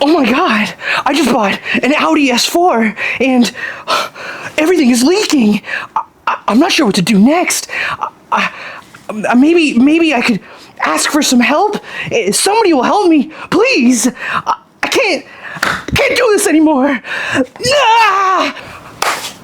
Oh my God, I just bought an Audi S4 and everything is leaking. I'm not sure what to do next. Maybe I could ask for some help. Somebody will help me, please. I can't do this anymore. Ah!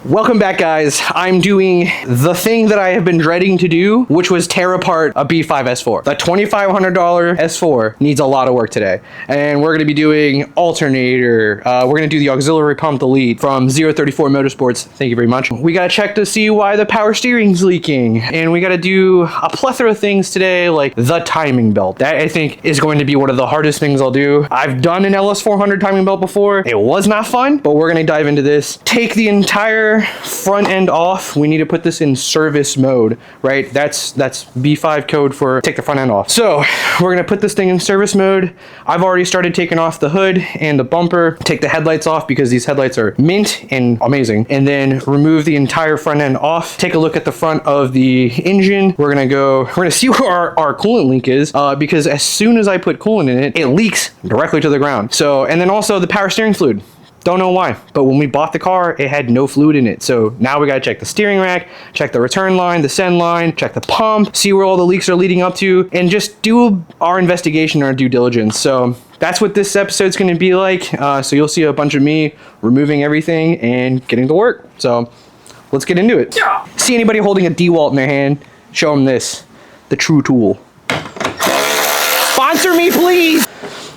Welcome back, guys. I'm doing the thing that I have been dreading to do, which was tear apart a B5 S4. The $2,500 S4 needs a lot of work today. And we're gonna be doing alternator. We're gonna do the auxiliary pump delete from 034 Motorsports. Thank you very much. We gotta check to see why the power steering's leaking. And we gotta do a plethora of things today, like the timing belt. That, I think, is going to be one of the hardest things I'll do. I've done an LS400 timing belt before. It was not fun, but we're gonna dive into this. Take the entire front end off. We need to put this in service mode, right? That's B5 code for take the front end off. So we're gonna put this thing in service mode. I've already started taking off the hood and the bumper, take the headlights off because these headlights are mint and amazing, and then remove the entire front end off. Take a look at the front of the engine. We're gonna see where our coolant leak is, because as soon as I put coolant in it, it leaks directly to the ground. So, and then also the power steering fluid. Don't know why, but when we bought the car, it had no fluid in it. So now we gotta check the steering rack, check the return line, the send line, check the pump, see where all the leaks are leading up to, and just do our investigation, our due diligence. So that's what this episode's gonna be like. So you'll see a bunch of me removing everything and getting to work. So let's get into it. Yeah. See anybody holding a DeWalt in their hand, show them this, the true tool. Sponsor me, please.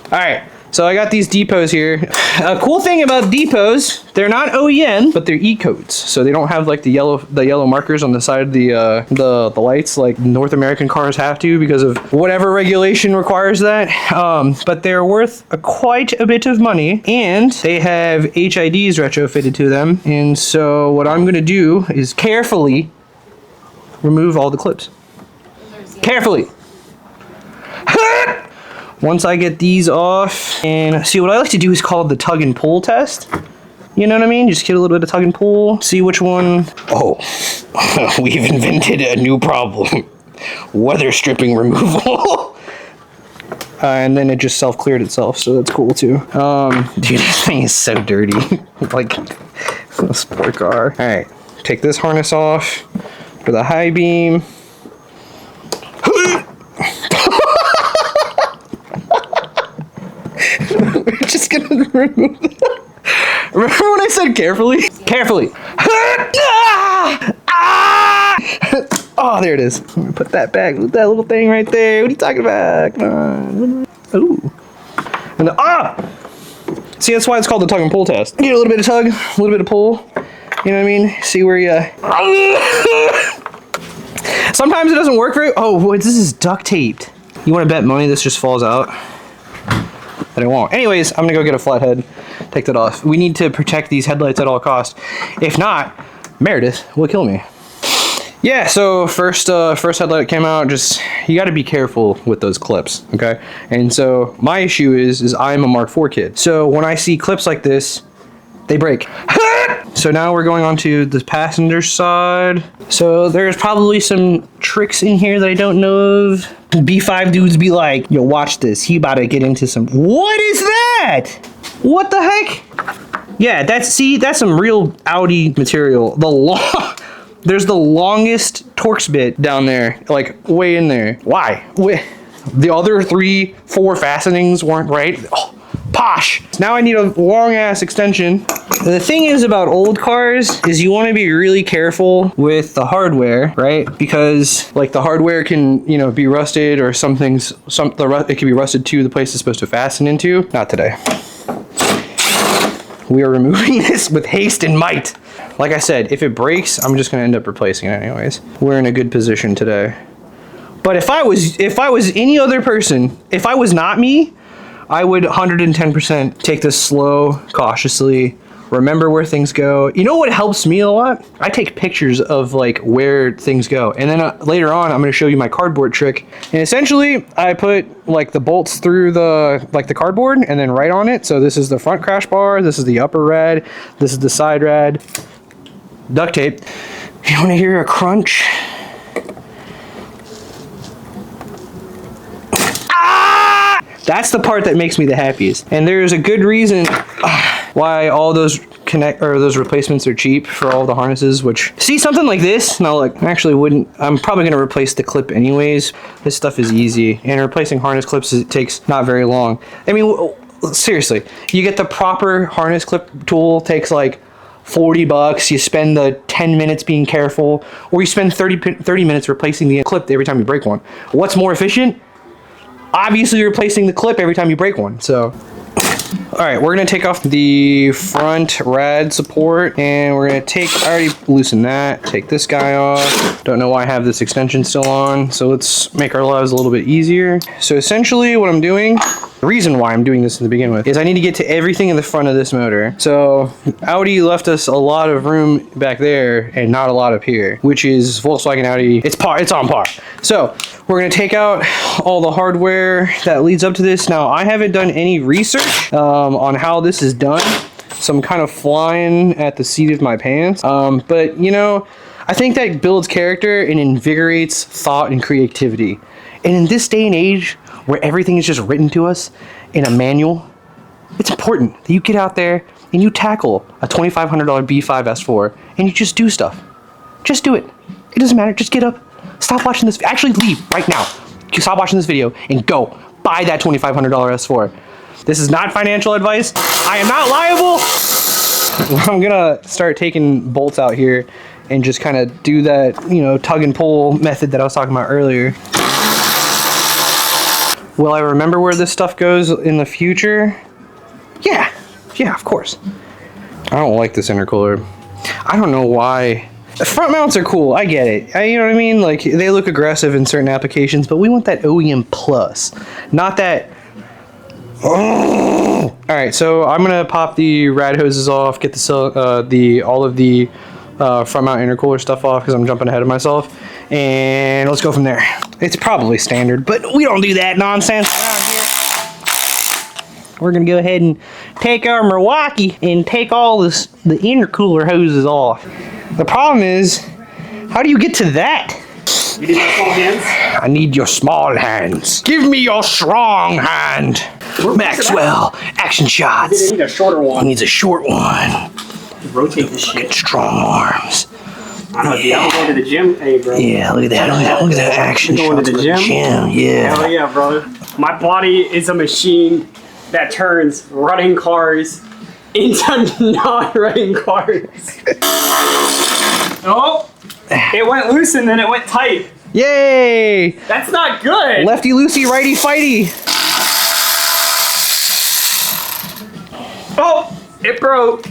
All right. So I got these depots here. A cool thing about depots, they're not OEM, but they're E-codes. So they don't have like the yellow markers on the side of the lights like North American cars have to because of whatever regulation requires that. But they're worth quite a bit of money, and they have HIDs retrofitted to them. And so what I'm gonna do is carefully remove all the clips. Carefully. Once I get these off, and see, what I like to do is called the tug and pull test. You know what I mean? Just get a little bit of tug and pull, see which one. Oh, we've invented a new problem. Weather stripping removal. And then it just self-cleared itself, so that's cool too. Dude, this thing is so dirty. Like a sport car. All right, take this harness off for the high beam. We're just gonna remove that. Remember when I said carefully? Carefully. Oh, there it is. I'm gonna put that back. Look at that little thing right there. What are you talking about? Come on. Ooh. And see, that's why it's called the tug and pull test. Get a little bit of tug, a little bit of pull. You know what I mean? See where you. Sometimes it doesn't work very. Oh, boy, this is duct taped. You want to bet money this just falls out? But it won't. Anyways, I'm gonna go get a flathead, take that off. We need to protect these headlights at all costs. If not, Meredith will kill me. Yeah, so first headlight came out. Just, you got to be careful with those clips, okay? And so my issue is I'm a Mark IV kid. So when I see clips like this, they break. So now we're going on to the passenger side. So there's probably some tricks in here that I don't know of. B5 dudes be like, yo, watch this. He about to get into some. What is that? What the heck? Yeah, that's some real Audi material. There's the longest Torx bit down there, like way in there. Why? The other 3-4 fastenings weren't right. Oh, posh. Now I need a long ass extension. The thing is about old cars is you want to be really careful with the hardware, right? Because like the hardware can, you know, be rusted, or it can be rusted to the place it's supposed to fasten into. Not today. We are removing this with haste and might. Like I said, if it breaks, I'm just gonna end up replacing it anyways. We're in a good position today. But if I was any other person, if I was not me, I would 110% take this slow, cautiously, remember where things go. You know what helps me a lot? I take pictures of like where things go. And then later on, I'm gonna show you my cardboard trick. And essentially, I put like the bolts through the cardboard and then right on it. So this is the front crash bar, this is the upper rad, this is the side rad. Duct tape. You wanna hear a crunch? That's the part that makes me the happiest. And there's a good reason why all those those replacements are cheap for all the harnesses, which see something like this. Now look, I actually wouldn't, I'm probably going to replace the clip anyways. This stuff is easy, and replacing harness clips, it takes not very long. I mean, seriously, you get the proper harness clip tool, takes like 40 bucks. You spend the 10 minutes being careful, or you spend 30 minutes replacing the clip every time you break one. What's more efficient? Obviously replacing the clip every time you break one. So all right, we're gonna take off the front rad support, and we're gonna take, I already loosened that, take this guy off. Don't know why I have this extension still on, so let's make our lives a little bit easier. So essentially what I'm doing, the reason why I'm doing this to begin with, is I need to get to everything in the front of this motor. So Audi left us a lot of room back there and not a lot up here, which is Volkswagen Audi, it's on par. So we're gonna take out all the hardware that leads up to this. Now, I haven't done any research on how this is done, so I'm kind of flying at the seat of my pants. But you know, I think that builds character and invigorates thought and creativity. And in this day and age, where everything is just written to us in a manual, it's important that you get out there and you tackle a $2,500 B5 S4 and you just do stuff. Just do it. It doesn't matter. Just get up. Stop watching this. Actually, leave right now. Stop watching this video and go buy that $2,500 S4. This is not financial advice. I am not liable. I'm gonna start taking bolts out here and just kind of do that, you know, tug and pull method that I was talking about earlier. Will I remember where this stuff goes in the future? Yeah, of course. I don't like this intercooler. I don't know why. Front mounts are cool, I get it. You know what I mean? Like, they look aggressive in certain applications, but we want that OEM plus, not that. Oh. All right, so I'm gonna pop the rad hoses off, get all of the front mount intercooler stuff off because I'm jumping ahead of myself, and let's go from there. It's probably standard, but we don't do that nonsense around here. We're gonna go ahead and take our Milwaukee and take all the intercooler hoses off. The problem is, how do you get to that? You need my small hands? I need your small hands. Give me your strong hand. Maxwell, action shots. I need a shorter one. He needs a short one. Rotate this shit. Strong arms. I know, dude. I'm going to the gym. Hey, bro. Yeah, look at that. Look at that action shot. Going to the gym? Yeah. Hell yeah, brother. My body is a machine that turns running cars into non-running cars. Oh, it went loose and then it went tight. Yay! That's not good. Lefty loosey, righty fighty. Oh, it broke.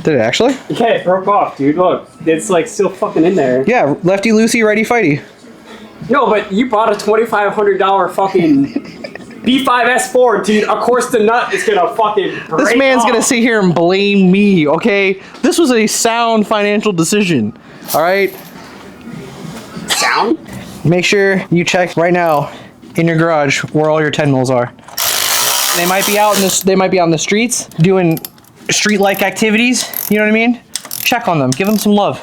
Did it actually? Okay, it broke off, dude. Look, it's like still fucking in there. Yeah, lefty loosey, righty fighty. No, but you bought a $2,500 fucking B5 S4, dude. Of course the nut is gonna fucking break This man's off. gonna sit here and blame me, okay? This was a sound financial decision, all right? Sound? Make sure you check right now in your garage where all your 10 mils are. They might be out in this. They might be on the streets doing street-like activities. You know what I mean? Check on them. Give them some love.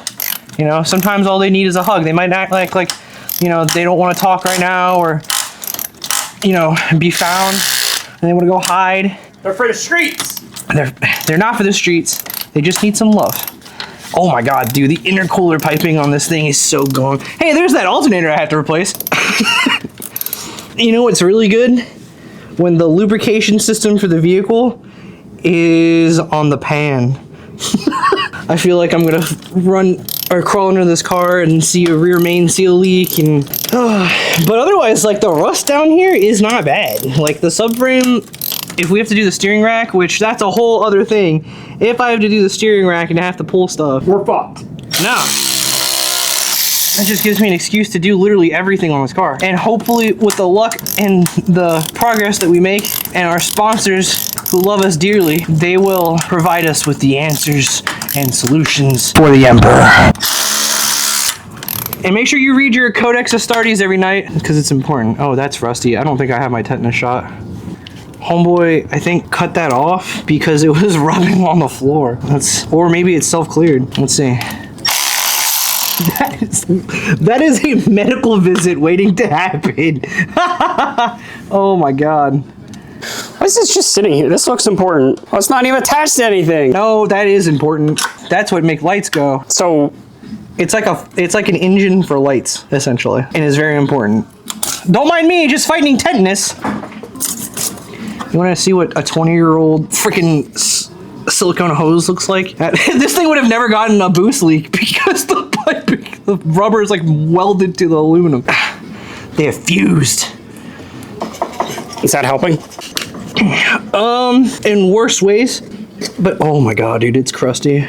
You know, sometimes all they need is a hug. They might act like, you know, they don't want to talk right now, or, you know, be found, and they want to go hide. They're for the streets. They're not for the streets. They just need some love. Oh my God, dude, the intercooler piping on this thing is so gone. Hey, there's that alternator I have to replace. You know what's really good? When the lubrication system for the vehicle is on the pan. I feel like I'm gonna run or crawl under this car and see a rear main seal leak, and but otherwise, like, the rust down here is not bad. Like, the subframe, if we have to do the steering rack, which that's a whole other thing. If I have to do the steering rack and I have to pull stuff, We're fucked. no. That just gives me an excuse to do literally everything on this car. And hopefully, with the luck and the progress that we make and our sponsors who love us dearly, they will provide us with the answers and solutions for the Emperor. And make sure you read your Codex Astartes every night, because it's important. Oh, that's rusty. I don't think I have my tetanus shot. Homeboy, I think, cut that off because it was rubbing on the floor. Or maybe it's self-cleared. Let's see. That is a medical visit waiting to happen. Oh my God. Why is this just sitting here? This looks important. Oh, it's not even attached to anything. No, that is important. That's what makes lights go. So it's like an engine for lights, essentially, and it's very important. Don't mind me, just fighting tetanus. You want to see what a 20-year-old freaking silicone hose looks like? This thing would have never gotten a boost leak because the rubber is like welded to the aluminum. They have fused. Is that helping? In worse ways. But oh my god, dude, it's crusty.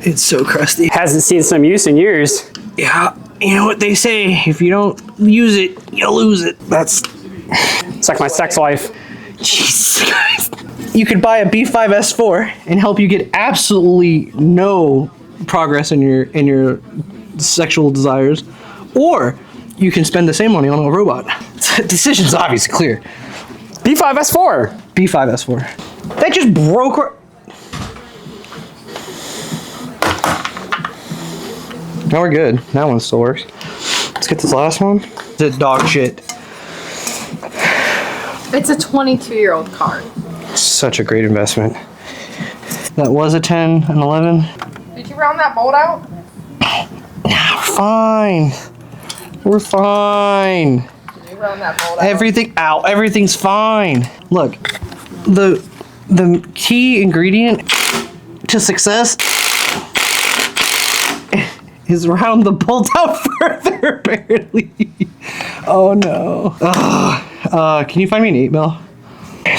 It's so crusty. Hasn't seen some use in years. Yeah, you know what they say, if you don't use it, you lose it. It's like my sex life. Jesus Christ. You could buy a B5 S4 and help you get absolutely no progress in your sexual desires, or you can spend the same money on a robot. The decision's obviously clear. B5 S4. B5 S4. That just broke. Now we're good. That one still works. Let's get this last one. It's a dog shit. It's a 22-year-old car. Such a great investment. That was a 10, an 11. Did you round that bolt out? We're fine. We're fine. Did you round that bolt out? Everything's fine. Look, the key ingredient to success is round the bolt out further, apparently. Oh no. Can you find me an 8mm?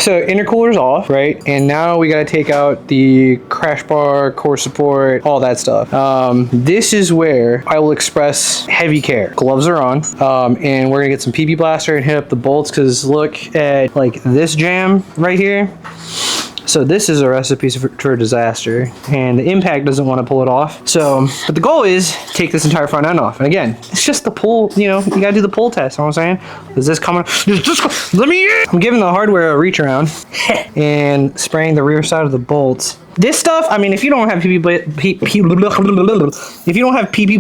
So intercooler's off, right? And now we gotta take out the crash bar, core support, all that stuff. This is where I will express heavy care. Gloves are on, and we're gonna get some PB blaster and hit up the bolts, because look at like this jam right here. So this is a recipe for disaster, and the impact doesn't want to pull it off. So, but the goal is take this entire front end off. And again, it's just the pull, you know, you gotta do the pull test, you know what I'm saying? Is this coming? Let me in! I'm giving the hardware a reach around and spraying the rear side of the bolts. This stuff, I mean, if you don't have PP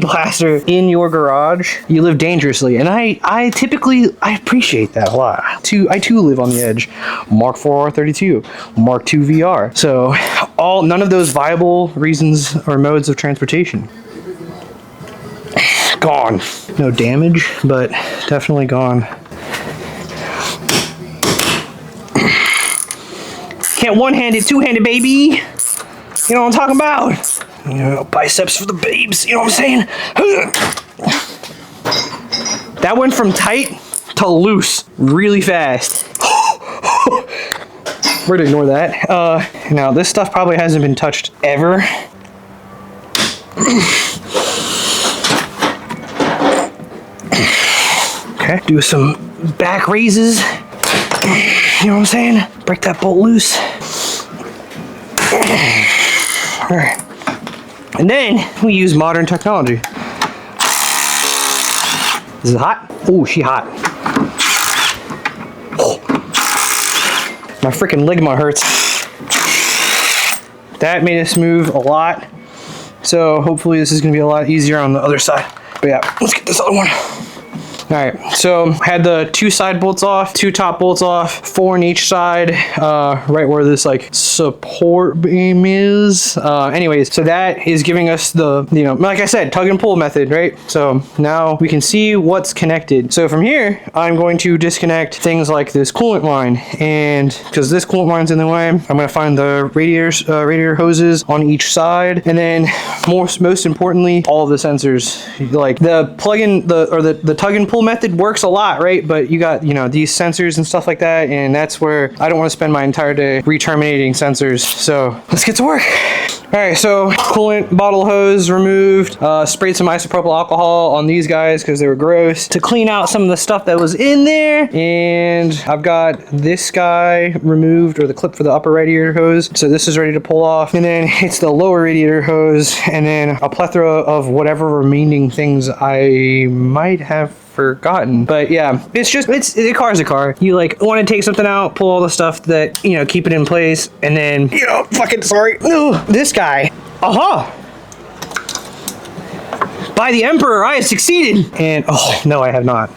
blaster in your garage, you live dangerously. And I appreciate that a lot. I too live on the edge. Mark IV R32, Mark II VR. So none of those viable reasons or modes of transportation. Gone. No damage, but definitely gone. Can't one-handed, two-handed, baby. You know what I'm talking about? You know, biceps for the babes, you know what I'm saying? That went from tight to loose really fast. We're gonna ignore that. Now this stuff probably hasn't been touched ever. Okay, do some back raises. You know what I'm saying? Break that bolt loose. All right. And then we use modern technology. Is it hot? Oh, she hot. Oh. My freaking ligma hurts. That made us move a lot. So hopefully this is gonna be a lot easier on the other side. But yeah, let's get this other one. All right, so had the 2 side bolts off, 2 top bolts off, 4 on each side, right where this like support beam is. Anyways, so that is giving us the, you know, like I said, tug and pull method, right? So now we can see what's connected. So from here, I'm going to disconnect things like this coolant line, and because this coolant line's in the way, I'm gonna find the radiator hoses on each side, and then most importantly, all of the sensors. Like the plug-in, the tug and pull method works a lot, right? But you got, you know, these sensors and stuff like that, and that's where I don't want to spend my entire day re-terminating sensors. So let's get to work. All right, so coolant bottle hose removed, sprayed some isopropyl alcohol on these guys because they were gross to clean out some of the stuff that was in there. And I've got this guy removed, or the clip for the upper radiator hose. So this is ready to pull off. And then it's the lower radiator hose, and then a plethora of whatever remaining things I might have forgotten. But yeah, a car's a car. You like want to take something out, pull all the stuff that, you know, keep it in place, and then, you know, fucking sorry. No, this guy. Aha! By the Emperor, I have succeeded. And oh no, I have not.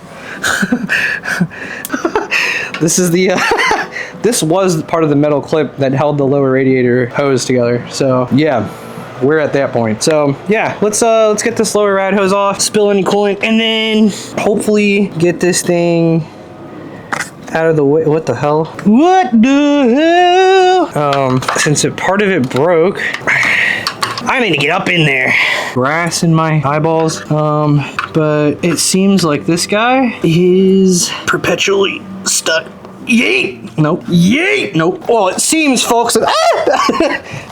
This is the this was part of the metal clip that held the lower radiator hose together. So yeah, we're at that point. So yeah, let's get this lower rad hose off, spill any coolant, and then hopefully get this thing out of the way. What the hell? What the hell? Since part of it broke, I need to get up in there. Grass in my eyeballs. But it seems like this guy is perpetually stuck. Yeet! Nope. Yeet! Nope. Well, it seems, folks,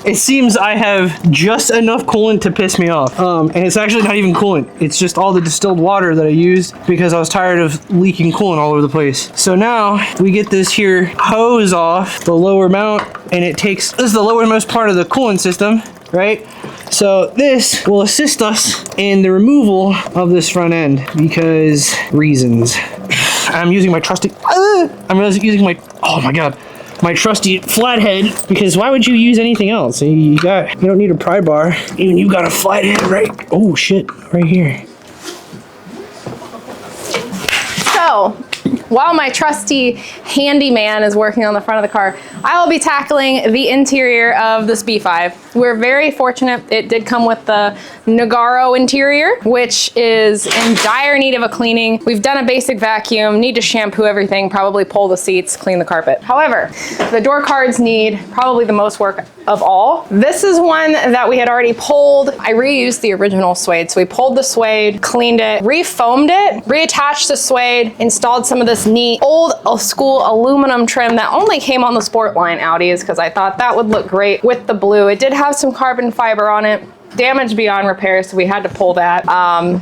it seems I have just enough coolant to piss me off. And it's actually not even coolant. It's just all the distilled water that I used because I was tired of leaking coolant all over the place. So now we get this here hose off the lower mount, and this is the lowermost part of the coolant system, right? So this will assist us in the removal of this front end because reasons. I'm using my trusty, oh my God, my trusty flathead, because why would you use anything else? You don't need a pry bar, even you got a flathead right, oh shit, right here. So, while my trusty handyman is working on the front of the car, I will be tackling the interior of this B5. We're very fortunate it did come with the Nagaro interior, which is in dire need of a cleaning. We've done a basic vacuum, need to shampoo everything, probably pull the seats, clean the carpet. However, the door cards need probably the most work of all. This is one that we had already pulled. I reused the original suede. So we pulled the suede, cleaned it, refoamed it, reattached the suede, installed some of this neat old school aluminum trim that only came on the sport line Audis because I thought that would look great with the blue. It did have some carbon fiber on it. Damaged beyond repair, so we had to pull that.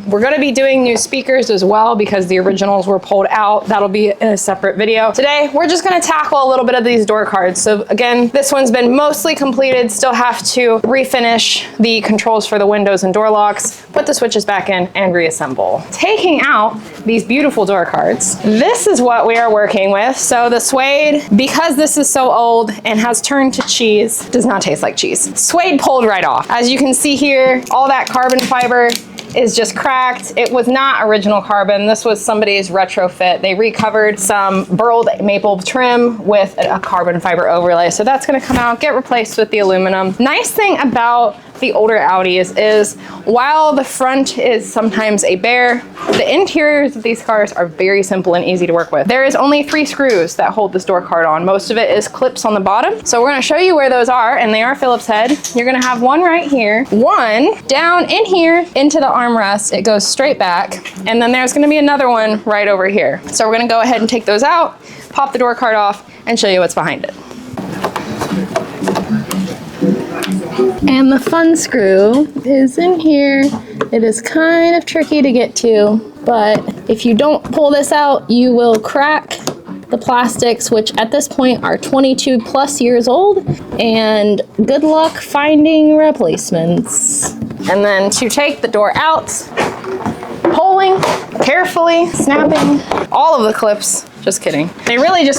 We're going to be doing new speakers as well because the originals were pulled out. That'll be in a separate video. Today, we're just going to tackle a little bit of these door cards. So again, this one's been mostly completed. Still have to refinish the controls for the windows and door locks, put the switches back in, and reassemble. Taking out these beautiful door cards, this is what we are working with. So the suede, because this is so old and has turned to cheese, does not taste like cheese. Suede pulled right off. As you can see here, all that carbon fiber is just cracked. It was not original carbon. This was somebody's retrofit. They recovered some burled maple trim with a carbon fiber overlay. So that's gonna come out, get replaced with the aluminum. Nice thing about the older Audis is while the front is sometimes a bear, the interiors of these cars are very simple and easy to work with. There is only 3 screws that hold this door card on. Most of it is clips on the bottom. So we're gonna show you where those are, and they are Phillips head. You're gonna have one right here, one down in here into the armrest. It goes straight back, and then there's gonna be another one right over here. So we're gonna go ahead and take those out, pop the door card off, and show you what's behind it. And the fun screw is in here. It is kind of tricky to get to, but if you don't pull this out, you will crack the plastics, which at this point are 22 plus years old, and good luck finding replacements. And then to take the door out, pulling carefully, snapping all of the clips. Just kidding. They really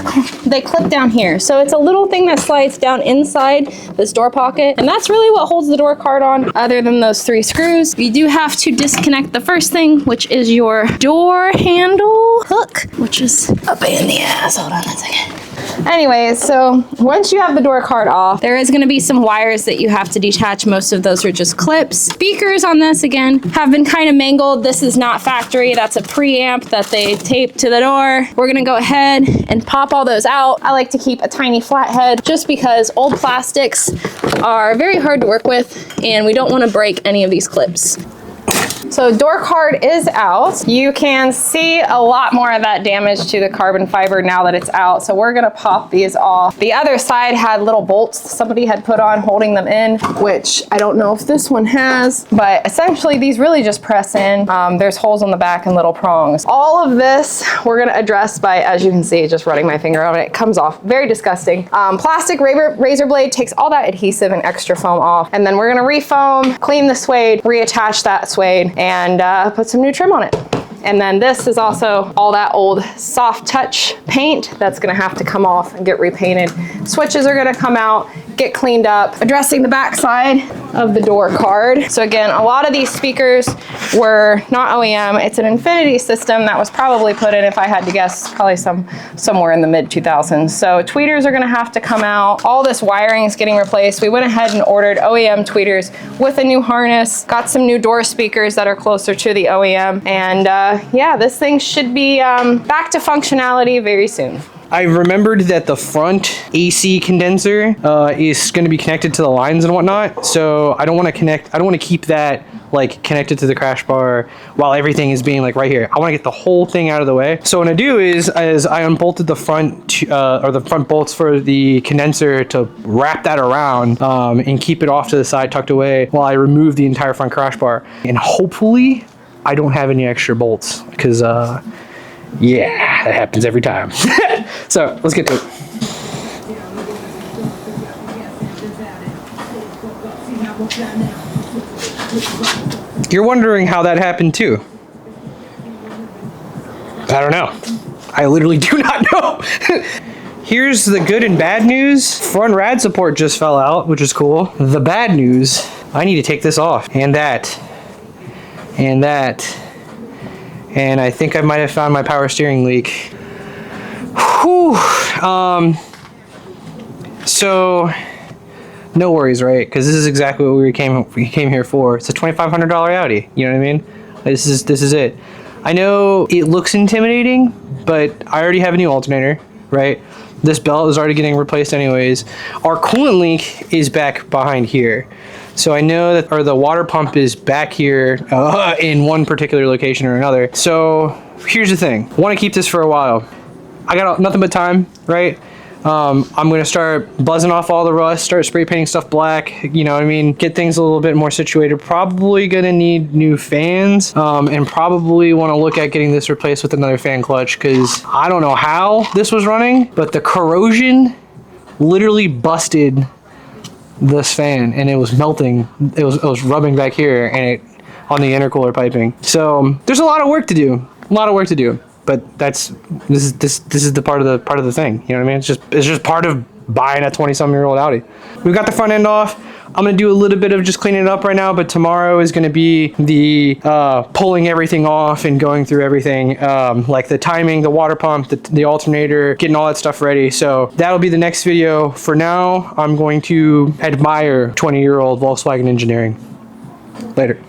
they clip down here. So it's a little thing that slides down inside this door pocket. And that's really what holds the door card on other than those 3 screws. You do have to disconnect the first thing, which is your door handle hook, which is up in the ass. Hold on a second. Anyways, so once you have the door card off, there is going to be some wires that you have to detach. Most of those are just clips. Speakers on this, again, have been kind of mangled. This is not factory. That's a preamp that they taped to the door. We're going to go ahead and pop all those out. I like to keep a tiny flathead just because old plastics are very hard to work with, and we don't want to break any of these clips. So door card is out. You can see a lot more of that damage to the carbon fiber now that it's out. So we're gonna pop these off. The other side had little bolts somebody had put on holding them in, which I don't know if this one has, but essentially these really just press in. There's holes on the back and little prongs. All of this we're gonna address by, as you can see, just running my finger on it. It comes off very disgusting. Plastic razor blade takes all that adhesive and extra foam off. And then we're gonna refoam, clean the suede, reattach that suede, and put some new trim on it. And then this is also all that old soft touch paint that's gonna have to come off and get repainted. Switches are gonna come out, get cleaned up. Addressing the back side of the door card. So again, a lot of these speakers were not OEM. It's an Infinity system that was probably put in, if I had to guess, probably somewhere in the mid 2000s. So tweeters are gonna have to come out. All this wiring is getting replaced. We went ahead and ordered OEM tweeters with a new harness, got some new door speakers that are closer to the OEM. And yeah, this thing should be back to functionality very soon. I remembered that the front AC condenser is going to be connected to the lines and whatnot. So I don't want to keep that like connected to the crash bar while everything is being like right here. I want to get the whole thing out of the way. So what I do is I unbolted the front or the front bolts for the condenser to wrap that around and keep it off to the side tucked away while I remove the entire front crash bar. And hopefully I don't have any extra bolts because yeah, that happens every time. So let's get to it. You're wondering how that happened too. I don't know. I literally do not know. Here's the good and bad news. Front rad support just fell out, which is cool. The bad news, I need to take this off. And that. And that. And I think I might have found my power steering leak. Whew. So no worries, right? Because this is exactly what we came here for. It's a $2,500 Audi. You know what I mean? This is it. I know it looks intimidating, but I already have a new alternator, right? This belt is already getting replaced anyways. Our coolant leak is back behind here. So I know that, or the water pump is back here in one particular location or another. So here's the thing. I want to keep this for a while. I got nothing but time, right? I'm going to start buzzing off all the rust, start spray painting stuff black, you know what I mean? Get things a little bit more situated. Probably going to need new fans and probably want to look at getting this replaced with another fan clutch because I don't know how this was running, but the corrosion literally busted this fan and it was melting. It was rubbing back here and it on the intercooler piping. So there's a lot of work to do. But this is the part of the thing. You know what I mean? It's just part of buying a 20-some-year-old Audi. We've got the front end off. I'm gonna do a little bit of just cleaning it up right now, but tomorrow is gonna be the pulling everything off and going through everything, like the timing, the water pump, the alternator, getting all that stuff ready. So that'll be the next video. For now, I'm going to admire 20-year-old Volkswagen engineering. Later.